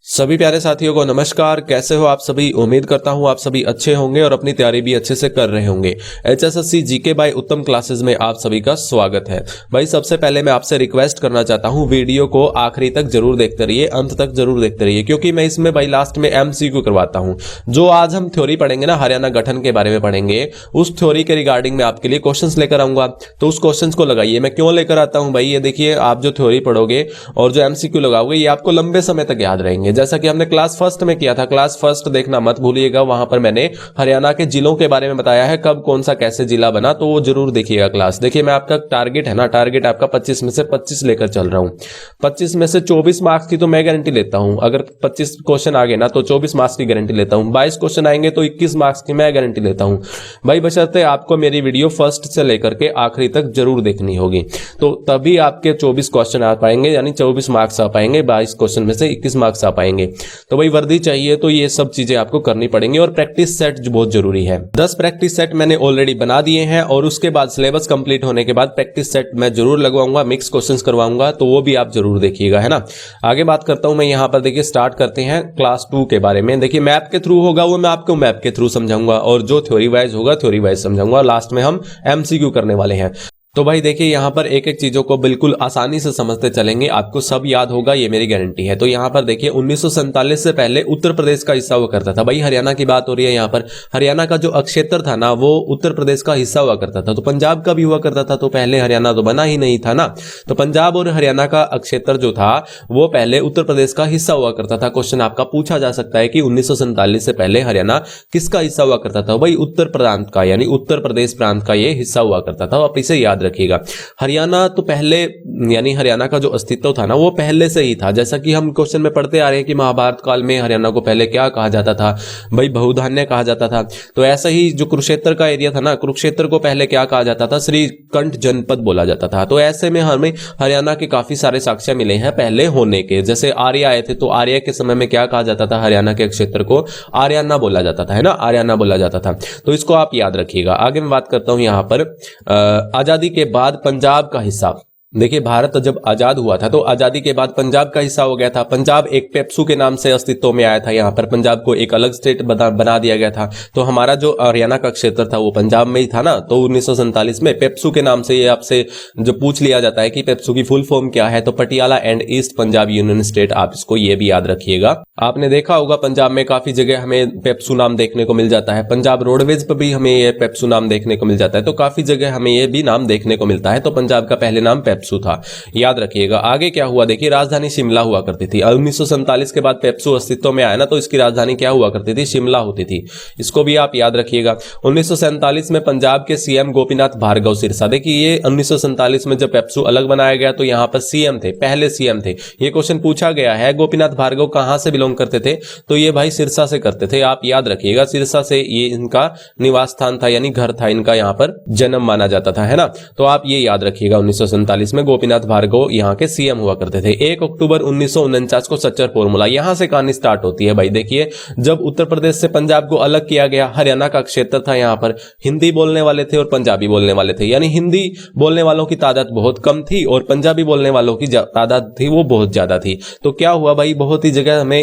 सभी प्यारे साथियों को नमस्कार। कैसे हो आप सभी? उम्मीद करता हूं आप सभी अच्छे होंगे और अपनी तैयारी भी अच्छे से कर रहे होंगे। एचएसएससी जीके बाय उत्तम क्लासेस में आप सभी का स्वागत है। भाई सबसे पहले मैं आपसे रिक्वेस्ट करना चाहता हूं, वीडियो को आखिरी तक जरूर देखते रहिए, अंत तक जरूर देखते रहिए, क्योंकि मैं इसमें भाई लास्ट में एमसीक्यू करवाता हूं। जो आज हम थ्योरी पढ़ेंगे ना, हरियाणा गठन के बारे में पढ़ेंगे, उस थ्योरी के रिगार्डिंग मैं आपके लिए क्वेश्चंस लेकर आऊंगा। तो उस क्वेश्चंस को लगाइए। मैं क्यों लेकर आता हूं भाई, ये देखिए, आप जो थ्योरी पढ़ोगे और जो एमसीक्यू लगाओगे ये आपको लंबे समय तक याद रहेंगे। जैसा कि हमने क्लास फर्स्ट में किया था, क्लास फर्स्ट देखना मत भूलिएगा, वहां पर मैंने हरियाणा के जिलों के बारे में बताया है, कब कौन सा कैसे जिला बना, तो वो जरूर देखिएगा क्लास। देखिए, मैं आपका टारगेट है ना, टारगेट आपका 25 में से 25 लेकर चल रहा हूं। 25 में से 24 मार्क्स की तो मैं गारंटी लेता हूं। अगर 25 क्वेश्चन आ गए ना तो 24 मार्क्स की गारंटी लेता हूं। 22 क्वेश्चन आएंगे तो 21 मार्क्स की मैं गारंटी लेता हूं भाई, बशर्ते आपको मेरी वीडियो फर्स्ट से लेकर के आखिरी तक जरूर देखनी होगी, तो तभी आपके 24 क्वेश्चन आ पाएंगे, यानी 24 मार्क्स आ पाएंगे। 22 क्वेश्चन में से 21 मार्क्स आ पाएंगे। तो भाई वर्दी चाहिए तो ये सब चीजें आपको करनी पड़ेंगी, और प्रैक्टिस सेट जो बहुत जरूरी है। 10 प्रैक्टिस सेट मैंने ऑलरेडी बना दिए हैं, और उसके बाद सिलेबस कंप्लीट होने के बाद प्रैक्टिस सेट मैं जरूर लगवाऊंगा, मिक्स क्वेश्चंस करवाऊंगा, तो वो भी आप जरूर देखिएगा, है ना। आगे बात करता हूं मैं यहां पर। देखिए, स्टार्ट करते हैं क्लास 2 के बारे में। देखिए, मैप के थ्रू होगा वो, मैं आपको मैप के थ्रू समझाऊंगा, और जो थ्योरी वाइज होगा थ्योरी वाइज समझाऊंगा, और लास्ट में हम एमसीक्यू करने वाले हैं। तो भाई देखिए, यहां पर एक एक चीजों को बिल्कुल आसानी से समझते चलेंगे, आपको सब याद होगा, ये मेरी गारंटी है। तो यहां पर देखिए, 1947 से पहले उत्तर प्रदेश का हिस्सा हुआ करता था। भाई हरियाणा की बात हो रही है यहां पर। हरियाणा का जो अक्षेत्र था ना, वो उत्तर प्रदेश का हिस्सा हुआ करता था। तो पंजाब का भी हुआ करता था, तो पहले हरियाणा तो बना ही नहीं था ना। तो पंजाब और हरियाणा का अक्षेत्र जो था वो पहले उत्तर प्रदेश का हिस्सा हुआ करता था। क्वेश्चन आपका पूछा जा सकता है कि 1947 से पहले हरियाणा किसका हिस्सा हुआ करता था? भाई उत्तर प्रांत का, यानी उत्तर प्रदेश प्रांत का ये हिस्सा हुआ करता था। आप इसे याद रखिएगा। हरियाणा तो पहले, यानी हरियाणा का जो अस्तित्व था ना वो पहले से ही था। जैसा कि हम क्वेश्चन में पढ़ते आ रहे हैं कि महाभारत काल में हरियाणा को पहले क्या कहा जाता था? भाई बहुधान्य कहा जाता था। तो ऐसा ही जो कुरुक्षेत्र का एरिया था ना, कुरुक्षेत्र को पहले क्या कहा जाता था? श्रीकंठ जनपद बोला जाता था। तो ऐसे में हमें हरियाणा के काफी सारे साक्ष्य मिले हैं पहले होने के। जैसे आर्य आए थे, तो आर्य के समय में क्या कहा जाता था? हरियाणा के क्षेत्र को आर्याना बोला जाता था, है ना, आर्याना बोला जाता था। तो इसको आप याद रखिएगा। आगे मैं बात करता हूं यहां पर आजादी के बाद पंजाब का हिस्सा। देखिए, भारत जब आजाद हुआ था तो आजादी के बाद पंजाब का हिस्सा हो गया था। पंजाब एक पेप्सू के नाम से अस्तित्व में आया था। यहाँ पर पंजाब को एक अलग स्टेट बना दिया गया था। तो हमारा जो हरियाणा का क्षेत्र था वो पंजाब में ही था ना। तो 1947 में पेप्सू के नाम से, ये आपसे जो पूछ लिया जाता है कि पेप्सू की फुल फॉर्म क्या है, तो Patiala and east Punjab union state, आप इसको ये भी याद रखिएगा। आपने देखा होगा पंजाब में काफी जगह हमें पेप्सू नाम देखने को मिल जाता है। पंजाब रोडवेज पर भी हमें ये पेप्सू नाम देखने को मिल जाता है। तो काफी जगह हमें ये भी नाम देखने को मिलता है। तो पंजाब का पहले नाम पेप्सू था, याद रखिएगा। आगे क्या हुआ? देखिए, राजधानी शिमला हुआ करती थी। 1947 के बाद पेप्सू अस्तित्व में आया ना, तो इसकी राजधानी क्या हुआ करती थी? शिमला होती थी। इसको भी आप याद रखिएगा। 1947 में पंजाब के सीएम गोपीनाथ भार्गव सिरसा। देखिए, ये 1947 में जब पेप्सू अलग बनाया गया तो यहां पर सीएम थे, पहले सीएम थे। ये क्वेश्चन पूछा गया है, गोपीनाथ भार्गव कहां से बिलोंग करते थे? तो ये भाई सिरसा से करते थे। आप याद रखिएगा, सिरसा से ये इनका निवास स्थान था, यानी घर था इनका, यहां पर जन्म माना जाता था, है ना। तो आप ये याद रखिएगा, 1947 में गोपीनाथ भार्गव यहां के सीएम हुआ करते थे। 1 अक्टूबर 1949 को सच्चर फॉर्मूला, यहां से कहानी स्टार्ट होती है भाई। देखिए, जब उत्तर प्रदेश से पंजाब को अलग किया गया, हरियाणा का क्षेत्र था, यहां पर हिंदी बोलने वाले थे और पंजाबी बोलने वाले थे। यानी हिंदी बोलने वालों की तादाद बहुत कम थी और पंजाबी बोलने वालों की तादाद थी वो बहुत ज्यादा थी। तो क्या हुआ भाई, बहुत ही जगह हमें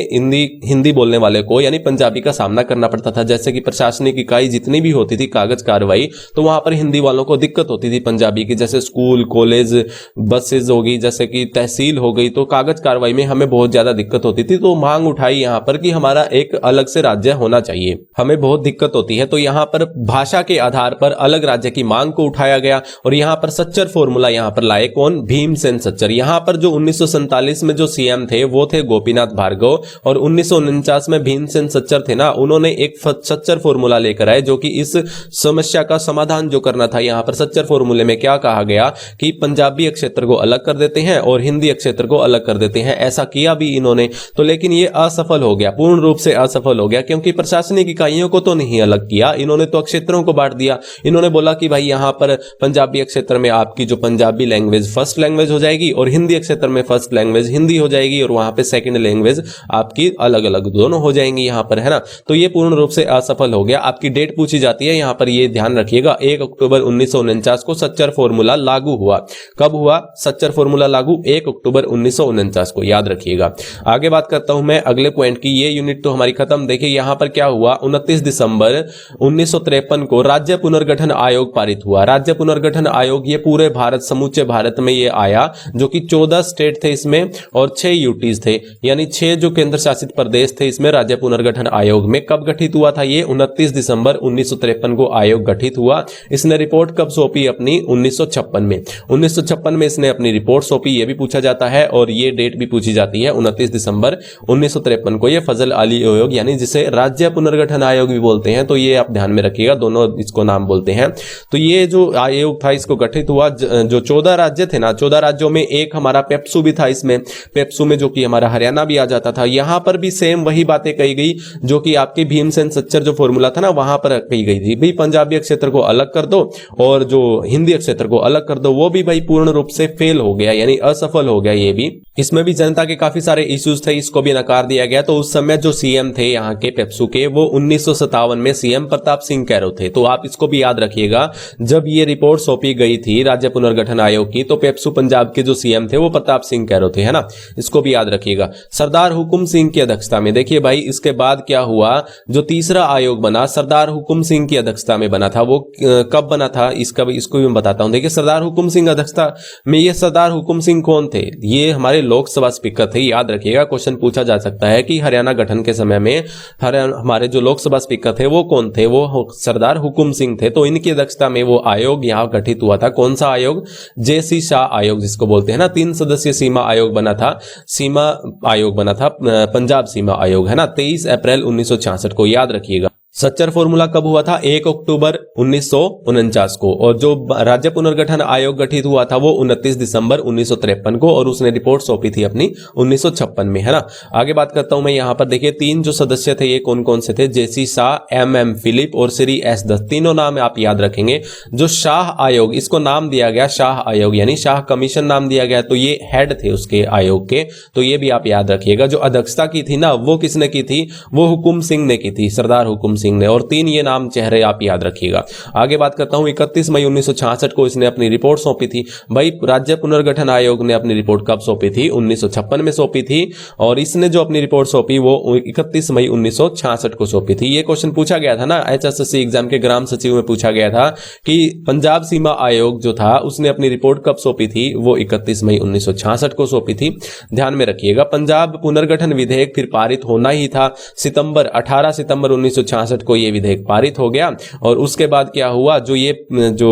हिंदी बोलने वाले को, यानी पंजाबी का सामना करना पड़ता था। जैसे कि प्रशासनिक इकाई जितनी भी होती थी, कागज कार्रवाई, तो वहां पर हिंदी वालों को दिक्कत होती थी पंजाबी की। जैसे स्कूल, कॉलेज, बसेज होगी, जैसे कि तहसील हो गई, तो कागज कार्रवाई में हमें बहुत ज्यादा दिक्कत होती थी। तो मांग उठाई यहां पर कि हमारा एक अलग से राज्य होना चाहिए, हमें बहुत दिक्कत होती है। तो यहां पर भाषा के आधार पर अलग राज्य की मांग को उठाया गया, और यहां पर सच्चर फॉर्मूला यहां पर लाए कौन? भीमसेन सच्चर। यहां पर जो 1947 में जो सीएम थे वो थे गोपीनाथ भार्गव, और 1949 में भीमसेन सच्चर थे ना, उन्होंने एक सच्चर फॉर्मूला लेकर आए, जो कि इस समस्या का समाधान जो करना था। यहां पर सच्चर फॉर्मूले में क्या कहा गया कि पंजाबी क्षेत्र को अलग कर देते हैं और हिंदी क्षेत्र को अलग कर देते हैं। ऐसा किया भी इन्होंने, तो लेकिन ये असफल हो गया, पूर्ण रूप से असफल हो गया, क्योंकि प्रशासनिक इकाइयों को तो नहीं अलग किया इन्होंने, तो क्षेत्रों को बांट दिया। इन्होंने बोला कि भाई यहां पर पंजाबी क्षेत्र में आपकी जो पंजाबी लैंग्वेज फर्स्ट लैंग्वेज हो जाएगी, और हिंदी क्षेत्र में फर्स्ट लैंग्वेज हिंदी हो जाएगी, और वहां पे सेकंड लैंग्वेज आपकी अलग अलग दोनों हो जाएंगी यहां पर, है ना। तो ये पूर्ण रूप से असफल हो गया। आपकी डेट पूछी जाती है यहां पर, ये ध्यान रखिएगा, 1 अक्टूबर 1949 को सच्चर फॉर्मूला लागू हुआ। कब कब हुआ सच्चर फॉर्मूला लागू? 1 अक्टूबर 1949 को, याद रखिएगा। आगे बात करता हूं मैं अगले पॉइंट की। ये यूनिट तो हमारी खत्म। देखिए यहां पर क्या हुआ, 29 दिसंबर 1953 को राज्य पुनर्गठन आयोग पारित हुआ। राज्य पुनर्गठन आयोग ये पूरे भारत, समूचे भारत में ये आया, जो कि 14 स्टेट थे इसमें और 6 यूटीज थे, यानी 6 जो केंद्र शासित प्रदेश थे इसमें राज्य पुनर्गठन आयोग में। कब गठित हुआ था ये? 29 दिसंबर 1953 को आयोग गठित हुआ। इसने रिपोर्ट कब सौंपी अपनी? 1956 में। 1956 में इसने अपनी रिपोर्ट सौंपी, ये भी पूछा जाता है और ये डेट भी पूछी जाती है। 29 दिसंबर 1953 को ये फजल अली आयोग, यानी जिसे राज्य पुनर्गठन आयोग भी बोलते हैं, तो ये आप ध्यान में रखिएगा, दोनों इसको नाम बोलते हैं। तो ये जो आयोग था इसको गठित हुआ। जो 14 राज्य थे ना, 14 राज्यों में एक हमारा पेप्सू भी था इसमें, पेप्सू में जो कि हमारा हरियाणा भी आ जाता था। यहां पर भी सेम वही बातें कही गई जो कि आपके भीमसेन सच्चर जो फॉर्मूला था ना वहां पर कही गई थी, भाई पंजाबी क्षेत्र को अलग कर दो और जो हिंदी क्षेत्र को अलग कर दो। वो भी भाई पूर्ण रूप से फेल हो गया, यानी असफल हो गया ये भी। इसमें भी जनता के काफी सारे इश्यूज थे, इसको भी नकार दिया गया। तो उस समय जो सीएम थे यहाँ के पेप्सू के, वो 1957 में सीएम प्रताप सिंह कैरो थे। तो आप इसको भी याद रखिएगा, जब ये रिपोर्ट सौंपी गई थी राज्य पुनर्गठन आयोग की, तो पेप्सू पंजाब के जो सीएम थे वो प्रताप सिंह कैरो थे, है ना, इसको भी याद रखिएगा। सरदार हुकुम सिंह की अध्यक्षता में, देखिए भाई इसके बाद क्या हुआ, जो तीसरा आयोग बना सरदार हुकुम सिंह की अध्यक्षता में बना था। वो कब बना था इसको भी मैं बताता हूं। देखिए सरदार हुकुम सिंह अध्यक्षता में, ये सरदार हुकुम सिंह कौन थे? ये हमारे लोकसभा स्पीकर थे, याद रखिएगा। क्वेश्चन पूछा जा सकता है कि हरियाणा गठन के समय में हमारे जो लोकसभा स्पीकर थे वो कौन थे? वो सरदार हुकुम सिंह थे। तो इनकी अध्यक्षता में वो आयोग यहां गठित हुआ था। कौन सा आयोग? जेसी शाह आयोग जिसको बोलते हैं ना। 3 सदस्यीय सीमा आयोग बना था, सीमा आयोग बना था, पंजाब सीमा आयोग, है ना, 23 अप्रैल 1966 को, याद रखिएगा। सच्चर फॉर्मूला कब हुआ था? 1 अक्टूबर 1949 को। और जो राज्य पुनर्गठन आयोग गठित हुआ था वो 29 दिसंबर 1953 को, और उसने रिपोर्ट सौंपी थी अपनी 1956 में, है ना। आगे बात करता हूं मैं यहां पर। देखिए 3 जो सदस्य थे ये कौन कौन से थे? जेसी शाह, एम फिलिप और श्री एस दत्त, तीनों नाम आप याद रखेंगे। जो शाह आयोग, इसको नाम दिया गया शाह आयोग, यानी शाह कमीशन नाम दिया गया, तो ये हेड थे उसके आयोग के, तो ये भी आप याद रखिएगा। जो अध्यक्षता की थी ना वो किसने की थी? वो हुकुम सिंह ने की थी, सरदार हुकुम सिंह ने। और 3 ये नाम चेहरे आप याद रखिएगा। आगे बात करता हूं, 31 मई 1966 को इसने अपनी रिपोर्ट सौंपी थी। भाई राज्य पुनर्गठन आयोग ने अपनी रिपोर्ट कब सौंपी थी? 1956 में सौंपी थी। और इसने जो अपनी रिपोर्ट सौंपी वो 31 मई 1966 को सौंपी थी। ये क्वेश्चन पूछा गया था ना एचएसएससी एग्जाम के ग्राम सचिव में, पूछा गया था कि पंजाब सीमा आयोग जो था उसने अपनी रिपोर्ट कब सौंपी थी? वो 31 मई 1966 को सौंपी थी, ध्यान में रखिएगा। पंजाब पुनर्गठन विधेयक फिर पारित होना ही था। 18 सितंबर 1966 को ये विधेयक पारित हो गया। और उसके बाद क्या हुआ, जो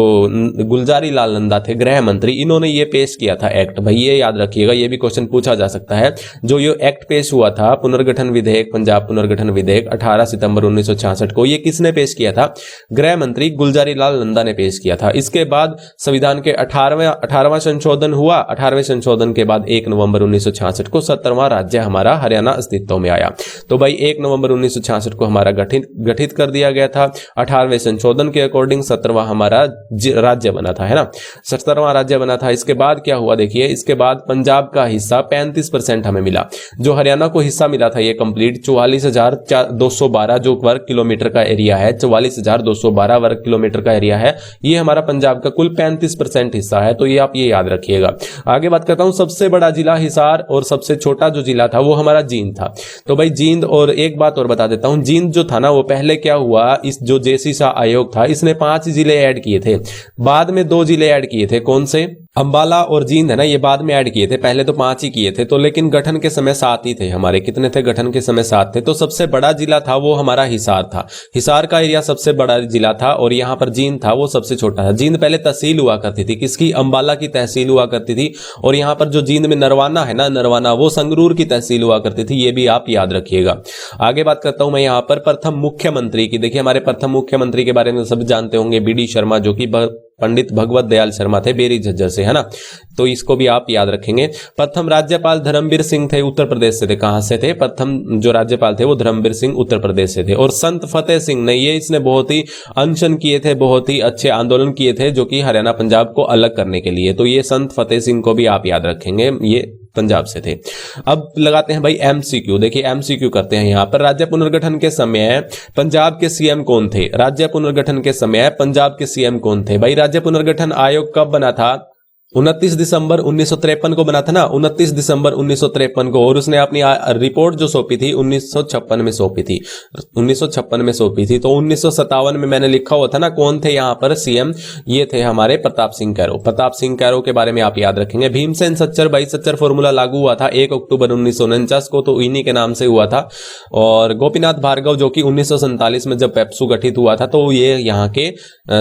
गुलजारी लाल नंदा थे गृह मंत्री, इन्होंने ये पेश किया था एक्ट। भाई ये याद रखिएगा, ये भी क्वेश्चन पूछा जा सकता है। जो ये एक्ट पेश हुआ था पुनर्गठन विधेयक, पंजाब पुनर्गठन विधेयक 18 सितंबर 1966 को, ये किसने पेश किया था? गृह मंत्री गुलजारी लाल नंदा ने पेश किया था। इसके बाद संविधान के 18वां संशोधन हुआ। 18वें संशोधन के बाद 1 नवंबर 1966 को 17वां राज्य हमारा हरियाणा अस्तित्व में आया। तो भाई 1 नवंबर 1966 को हमारा गठित कर दिया गया था। 18वें संशोधन के अकॉर्डिंग 17वां हमारा राज्य बना था, है ना, 17वां राज्य बना था। इसके बाद क्या हुआ देखिए, इसके बाद पंजाब का हिस्सा 35% हमें मिला। जो हरियाणा को हिस्सा मिला था ये कंप्लीट 44,212 जो वर्ग किलोमीटर का एरिया है, 44,212 वर्ग किलोमीटर का एरिया है, ये हमारा पंजाब का कुल 35% हिस्सा है। तो ये आप ये याद रखिएगा। आगे बात करता हूं, सबसे बड़ा जिला हिसार और सबसे छोटा जो जिला था वो हमारा जींद था। तो भाई जींद, और एक बात और बता देता हूं, जींद जो था ना वो पहले क्या हुआ, इस जो जेसी शाह आयोग था इसने 5 जिले ऐड किए थे, बाद में 2 जिले ऐड किए थे। कौन से? अंबाला और जींद, है ना, ये बाद में ऐड किए थे, पहले तो 5 ही किए थे। तो लेकिन गठन के समय 7 ही थे हमारे। कितने थे गठन के समय? 7 थे। तो सबसे बड़ा जिला था वो हमारा हिसार था। हिसार का एरिया सबसे बड़ा जिला था। और यहां पर जींद था वो सबसे छोटा था। जींद पहले तहसील हुआ करती थी, किसकी? अंबाला की तहसील हुआ करती थी। और यहां पर जो जींद में नरवाना है ना, नरवाना, वो संगरूर की तहसील हुआ करती थी। ये भी आप याद रखिएगा। आगे बात करता हूं मैं यहां पर प्रथम मुख्यमंत्री की। देखिए हमारे प्रथम मुख्यमंत्री के बारे में सब जानते होंगे, बीडी शर्मा, जो कि पंडित भगवत दयाल शर्मा थे, बेरी झज्जर से, है ना। तो इसको भी आप याद रखेंगे। प्रथम राज्यपाल धर्मवीर सिंह थे, उत्तर प्रदेश से थे। कहां से थे? प्रथम जो राज्यपाल थे वो धर्मवीर सिंह उत्तर प्रदेश से थे। और संत फतेह सिंह ने, ये इसने बहुत ही अनशन किए थे, बहुत ही अच्छे आंदोलन किए थे जो कि हरियाणा पंजाब को अलग करने के लिए। तो ये संत फतेह सिंह को भी आप याद रखेंगे, ये पंजाब से थे। अब लगाते हैं भाई एमसीक्यू। देखिए एमसीक्यू करते हैं यहां पर। राज्य पुनर्गठन के समय पंजाब के सीएम कौन थे? राज्य पुनर्गठन के समय पंजाब के सीएम कौन थे? भाई राज्य पुनर्गठन आयोग कब बना था? 29 दिसंबर 1953 को बना था ना, 29 दिसंबर 1953 को। और उसने अपनी रिपोर्ट जो सौंपी थी 1956 में सौंपी थी, 1956 में सौंपी थी। तो 1957 में मैंने लिखा हुआ था ना, कौन थे यहाँ पर सीएम, ये थे हमारे प्रताप सिंह कैरो। प्रताप सिंह कैरो के बारे में आप याद रखेंगे। भीमसेन सच्चर भाई सच्चर फॉर्मूला लागू हुआ था 1 अक्टूबर 1949 को, तो इन्हीं के नाम से हुआ था। और गोपीनाथ भार्गव जो कि 1947 में जब पेप्सू गठित हुआ था, तो ये यहाँ के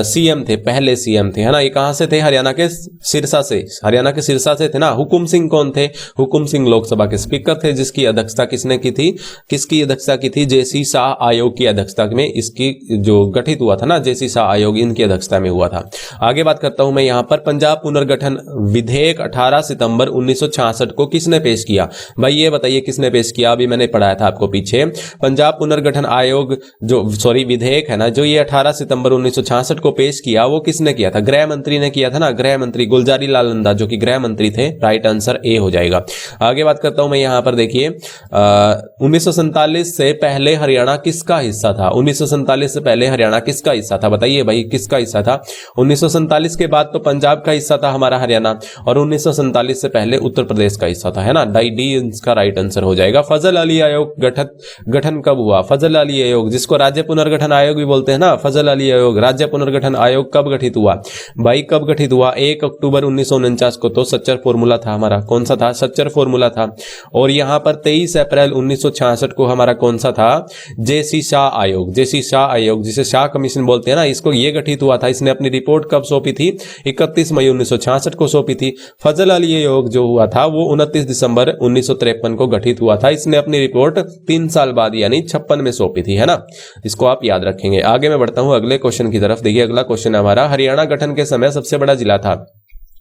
सीएम थे, पहले सीएम थे, है ना। ये कहां से थे, हरियाणा के सिरसा से, हरियाणा के सिरसा से थे ना। हुकुम सिंह कौन थे, हुकुम सिंह लोकसभा के स्पीकर थे, जिसकी अध्यक्षता किसने की थी, किसकी अध्यक्षता की थी, जेसी शाह आयोग की अध्यक्षता में इसकी जो गठित हुआ था ना, जेसी शाह आयोग, इनकी अध्यक्षता में हुआ था। आगे बात करता हूं मैं यहां पर, पंजाब पुनर्गठन विधेयक 18 सितंबर 1966 को किसने पेश किया। भाई ये बताइए किसने पेश किया, अभी मैंने पढ़ाया था आपको पीछे। पंजाब पुनर्गठन आयोग जो विधेयक है ना, जो ये 18 सितंबर 1966 को पेश किया, वो किसने किया था, गृह मंत्री ने किया था ना, गृह मंत्री गुलजारी लाल नंदा जो कि गृह मंत्री थे। राइट आंसर ए हो जाएगा। आगे बात करता हूं मैं यहां पर, देखिए 1947 से पहले हरियाणा किसका हिस्सा था, 1947 से पहले हरियाणा किसका हिस्सा था, बताइए भाई किसका हिस्सा था। 1947 के बाद तो पंजाब का हिस्सा था हमारा हरियाणा, और 1947 से पहले उत्तर प्रदेश का हिस्सा था, है ना। डी इसका राइट आंसर हो जाएगा। फजल अली आयोग गठन कब हुआ, फजल अली आयोग जिसको राज्य पुनर्गठन आयोग भी बोलते हैं ना, फजल अली आयोग, राज्य पुनर्गठन आयोग कब गठित हुआ भाई, कब गठित हुआ, 1 अक्टूबर 1949 को। तो सच्चर फॉर्मूला था हमारा, कौन सा था, सच्चर फॉर्मूला था। और यहां पर 23 अप्रैल 1966 को हमारा कौन सा था, जेसी शाह आयोग, जेसी शाह आयोग जिसे शाह कमीशन बोलते हैं ना, इसको ये गठित हुआ था। इसने अपनी रिपोर्ट कब सौंपी थी, 31 मई 1966 को सौंपी थी। फजल अली आयोग जो हुआ था वो 29 दिसंबर 1953 को गठित हुआ था। इसने अपनी रिपोर्ट 3 साल बाद यानी 56 में सौंपी थी, है ना। इसको आप याद रखेंगे। आगे मैं बढ़ता हूं अगले क्वेश्चन की तरफ। देखिए अगला क्वेश्चन हमारा, हरियाणा गठन के समय सबसे बड़ा जिला था,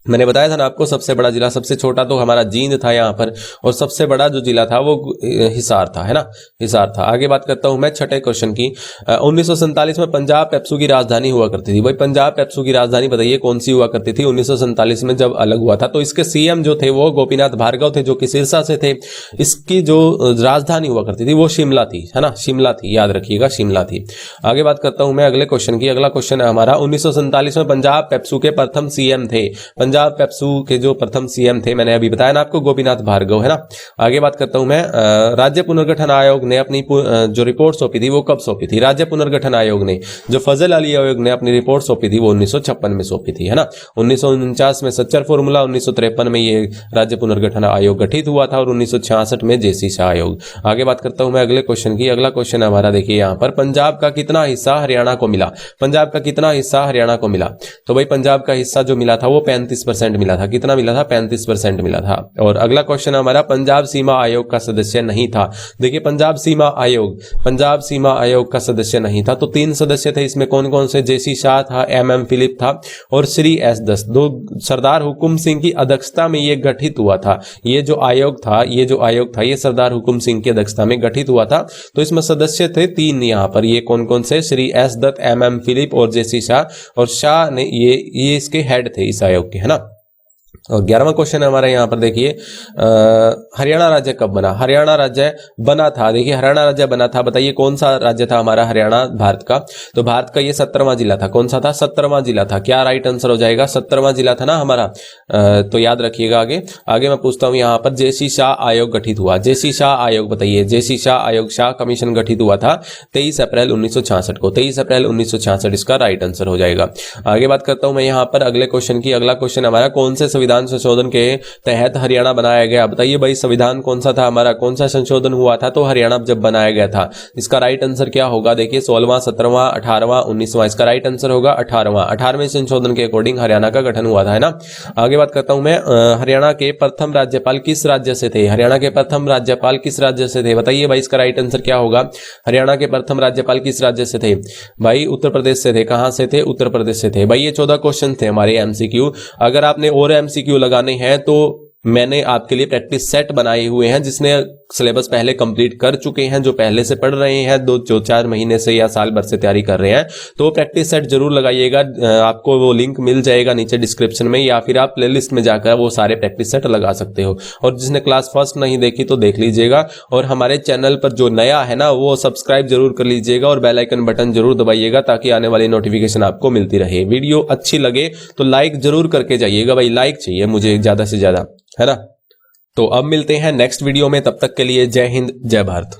मैंने बताया था ना आपको, सबसे बड़ा जिला, सबसे छोटा तो हमारा जींद था यहाँ पर, और सबसे बड़ा जो जिला था वो हिसार था, है ना, हिसार था। आगे बात करता हूं मैं छठे क्वेश्चन की। 1947 में पंजाब पेप्सू की राजधानी हुआ करती थी। भाई पंजाब पेप्सू की राजधानी बताइए कौन सी हुआ करती थी 1947 में जब अलग हुआ था। तो इसके सीएम जो थे वो गोपीनाथ भार्गव थे, जो कि सिरसा से थे। इसकी जो राजधानी हुआ करती थी वो शिमला थी, है ना, शिमला थी, याद रखिएगा शिमला थी। आगे बात करता हूं मैं अगले क्वेश्चन की। अगला क्वेश्चन है हमारा, 1947 में पंजाब पेप्सू के प्रथम सीएम थे, पंजाब पेप्सू के जो प्रथम सीएम थे, मैंने अभी बताया ना आपको, गोपीनाथ भार्गव, है ना। आगे बात करता हूं मैं, राज्य पुनर्गठन आयोग ने अपनी जो रिपोर्ट सौंपी थी वो कब सौंपी थी, राज्य पुनर्गठन आयोग ने, जो फजल अली आयोग ने अपनी रिपोर्ट सौंपी थी वो 1956 में सौंपी थी, है ना। 1949 में सच्चर फॉर्मूला, 1953 में ये राज्य पुनर्गठन आयोग गठित हुआ था, और 1966 में जेसी शाह आयोग। आगे बात करता हूं मैं अगले क्वेश्चन की। अगला क्वेश्चन हमारा देखिए यहां पर, पंजाब का कितना हिस्सा हरियाणा को मिला, पंजाब का कितना हिस्सा हरियाणा को मिला। तो भाई पंजाब का हिस्सा जो मिला था वो 35% मिला था। कितना मिला था, 35% मिला था। और अगला क्वेश्चन हमारा, पंजाब सीमा आयोग का सदस्य नहीं था। देखिए पंजाब सीमा आयोग का सदस्य नहीं था। तो 3 सदस्य थे, इसमें कौन कौन से, जेसी शाह था, MM फिलिप था, और श्री S दस। दो सरदार हुकुम सिंह की अध्यक्षता में यह गठित हुआ था। ये जो आयोग था ये सरदार हुकुम सिंह की अध्यक्षता में गठित हुआ था। तो इसमें सदस्य थे 3 यहाँ पर, ये कौन कौन से, Shri S Dutt, MM Philip और जेसी शाह। और शाह ने ये इसके हेड थे इस आयोग के, है ना। और 11वां क्वेश्चन हमारा यहाँ पर देखिए, हरियाणा राज्य कब बना, हरियाणा राज्य बना था। देखिए हरियाणा राज्य बना था, बताइए कौन सा राज्य था हमारा हरियाणा भारत का। तो भारत का ये 17वां जिला था। कौन सा था, 17वां जिला था। क्या राइट आंसर हो जाएगा, 17वां जिला था ना हमारा। तो याद रखिएगा। आगे मैं पूछता हूं यहाँ पर, जेसी शाह आयोग गठित हुआ, जेसी शाह आयोग बताइए, जेसी शाह आयोग, शाह कमीशन गठित हुआ था 23 अप्रैल 1966 को, 23 अप्रैल 1966 इसका राइट आंसर हो जाएगा। आगे बात करता हूं मैं यहाँ पर अगले क्वेश्चन की। अगला क्वेश्चन हमारा, कौन से संविधान संशोधन के तहत हरियाणा बनाया गया। बताइए भाई संविधान कौन सा था हमारा, कौन सा संशोधन हुआ था तो हरियाणा जब बनाया गया था। इसका राइट आंसर क्या होगा, देखिए 16वां, 17वां, 18वां, 19वां। इसका राइट आंसर होगा 18वां। 18वें संशोधन के अकॉर्डिंग हरियाणा का गठन हुआ था, है ना। आगे बात करता हूं मैं, हरियाणा के प्रथम राज्यपाल किस राज्य से थे, हरियाणा के प्रथम राज्यपाल किस राज्य से थे। बताइए भाई इसका राइट आंसर क्या होगा, हरियाणा के प्रथम राज्यपाल किस राज्य से थे। भाई उत्तर प्रदेश से थे। कहां से थे, उत्तर प्रदेश से थे। भाई ये 14 क्वेश्चन थे हमारे MCQ। अगर आपने और MCQ लगाने हैं तो मैंने आपके लिए प्रैक्टिस सेट बनाए हुए हैं, जिसने सिलेबस पहले कंप्लीट कर चुके हैं, जो पहले से पढ़ रहे हैं, जो 4 महीने से या साल भर से तैयारी कर रहे हैं, तो प्रैक्टिस सेट जरूर लगाइएगा। आपको वो लिंक मिल जाएगा नीचे डिस्क्रिप्शन में, या फिर आप प्लेलिस्ट में जाकर वो सारे प्रैक्टिस सेट लगा सकते हो। और जिसने क्लास फर्स्ट नहीं देखी तो देख लीजिएगा, और हमारे चैनल पर जो नया है ना, वो सब्सक्राइब जरूर कर लीजिएगा और बेल आइकन बटन जरूर दबाइएगा, ताकि आने वाली नोटिफिकेशन आपको मिलती रहे। वीडियो अच्छी लगे तो लाइक जरूर करके जाइएगा भाई, लाइक चाहिए मुझे ज्यादा से ज्यादा, है ना। तो अब मिलते हैं नेक्स्ट वीडियो में, तब तक के लिए जय हिंद जय भारत।